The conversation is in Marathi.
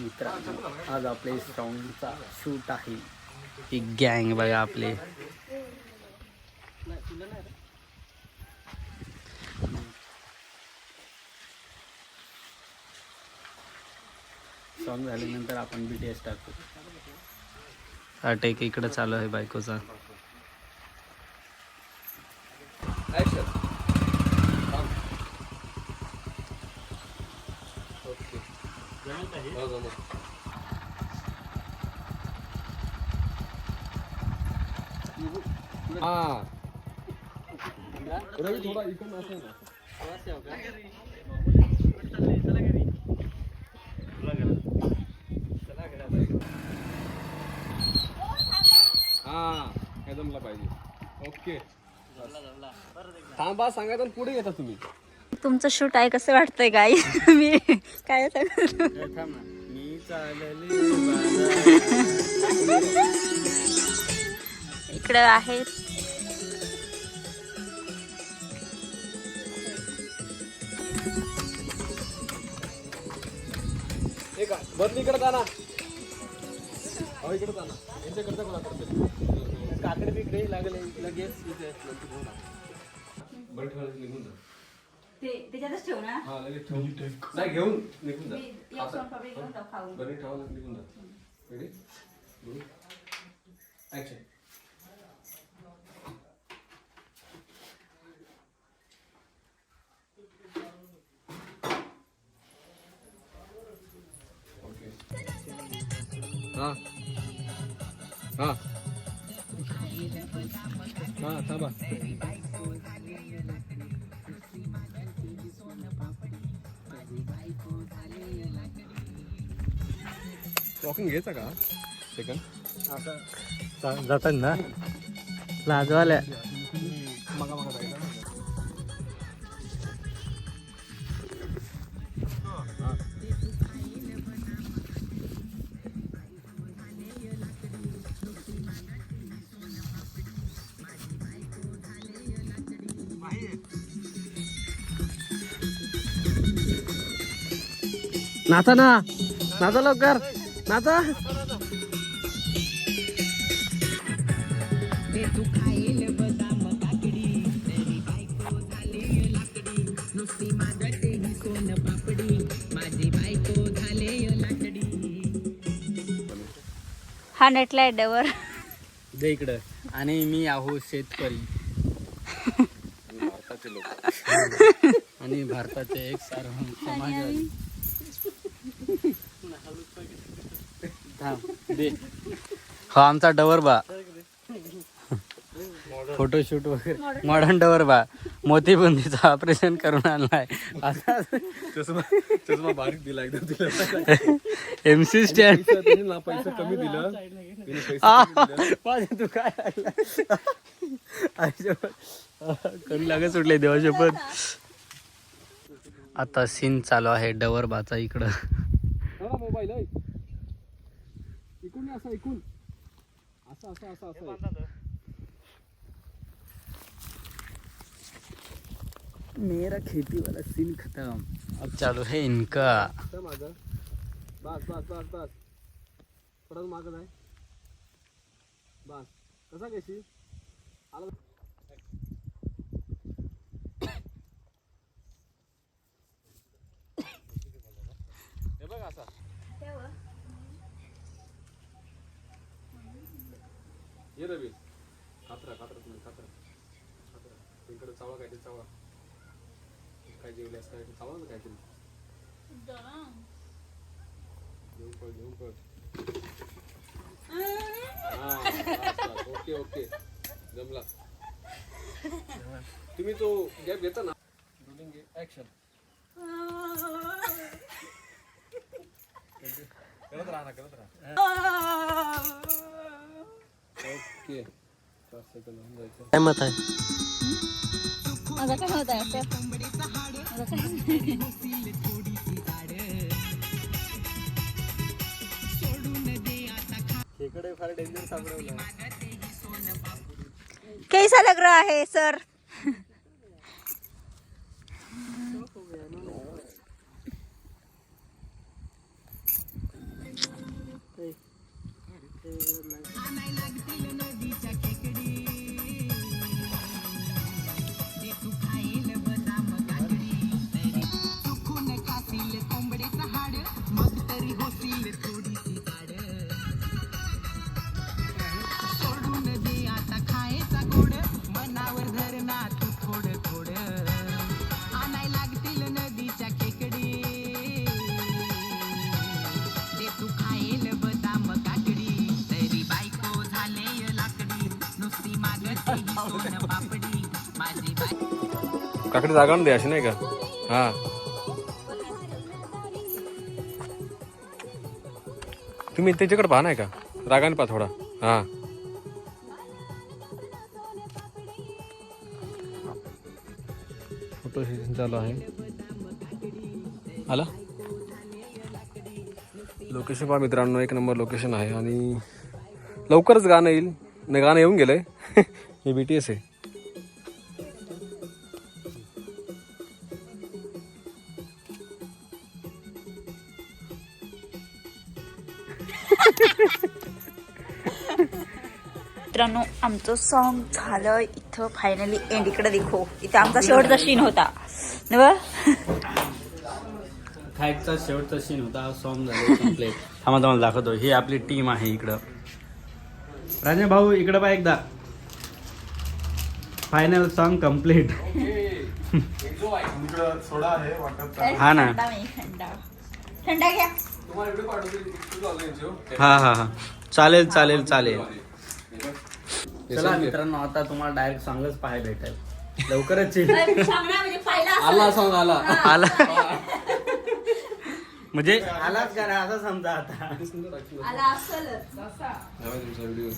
मित्रांनो, आज आपले सॉंगचा शूट आहे. ही गँग बघा आपले. सॉंग झाल्यानंतर आपण BTS टाकू. हा टेक इकडे चालू आहे बायकोचा. रवी थोडा इकडून असेल ना. हा काय जमला पाहिजे. ओके थांबा सांगा तर पुढे येता तुम्ही. तुमचं शूट आहे कसं वाटतंय काय? मी काय मी इकडं आहे. बदलीकडे जा ना. इकडे जा ना. यांच्याकडे कोणा करते काकडे तिकडे लागले लगेच इथे बरं ठेवायला निघून जा. त्याच्यातच ठेव ना. हा लगेच ठेवून नाही घेऊन निघून जा. बरं ठेवा निघून जा. Ready action. हा हा हा थांबा. टॉकिंग घ्यायचा का सेकंड असं जातात ना लाजवाल्या. मगा मगा जायचं. नाचा ना, नाचा लवकर नाचा. हा नेटला डवर दे इकडं. आणि मी आहो शेतकरी भारताचे लोक आणि भारताचे एक सार्वभौम समाजवादी. दे. हा आमचा डवर बा. फोटोशूट वगैरे मॉडर्न डवर बा. मोतीबुंदीचं ऑपरेशन करून आणलाय. आता चष्मा बारीक दिला एकदम दिला. MC स्टँड पैसा कमी दिलं. तू काय कधी लागत सुटले देवाशपथ. आता सीन चालू आहे डवर बाचा इकडं. मोबाईल इकून असं ऐकून असं असं असं असं. मेरा खेती वाला सीन खत्म. अब चालू है इनका. माझं बस बस बस बस परत मागत आहे. बस कसा कशी आला. हे बघ असा ये रवी. खात्रा खात्रा तुम्ही खात्रा खात्रा. इकडे चावळा काहीतरी चावळा. काय जेवल्यास काय चावळा ना काहीतरी. घेऊन पळ घेऊन पळ. हा ओके ओके जमला. तुम्ही तो गॅप घेता ना. Rolling action. करत राहा करत राहा. ओके 5 सेकंद होऊन जायचं. काय मत आहे. माझा काय होत आहे. खेकडे फार डेंजर सापडवलं. कैसा लग रहा है सर? काकडे जागा दे अशी नाही का? हा तुम्ही त्याच्याकडे पाहा नाही का? रागाने पहा थोडा. हा फोटो सेशन चालू आहे. आला लोकेशन पहा मित्रांनो, एक नंबर लोकेशन आहे आणि लवकरच गाणं येईल. नाही गाणं येऊन गेलंय. हे BTS आहे. मित्रांनो आमचं सॉन्ग झालं इथं फायनली एंड. इकडे देखो, इथे आमचा शेवटचा सीन होता ना. खायचा शेवटचा सीन होता. सॉन्ग झालं कम्प्लीट. थांबा तुम्हाला दाखवतो. ही आपली टीम आहे इकडं. राजा भाऊ इकडं बा एकदा. Final song complete. हा ना. थंडा घ्या. हा हा हा चालेल चालेल चालेल. चला मित्रांनो, आता तुम्हाला डायरेक्ट सॉंगच पाहायला भेटेल लवकरच येईल. आला सॉन्ग आला. आला म्हणजे आलाच का नाही असं समजा आता. व्हिडिओ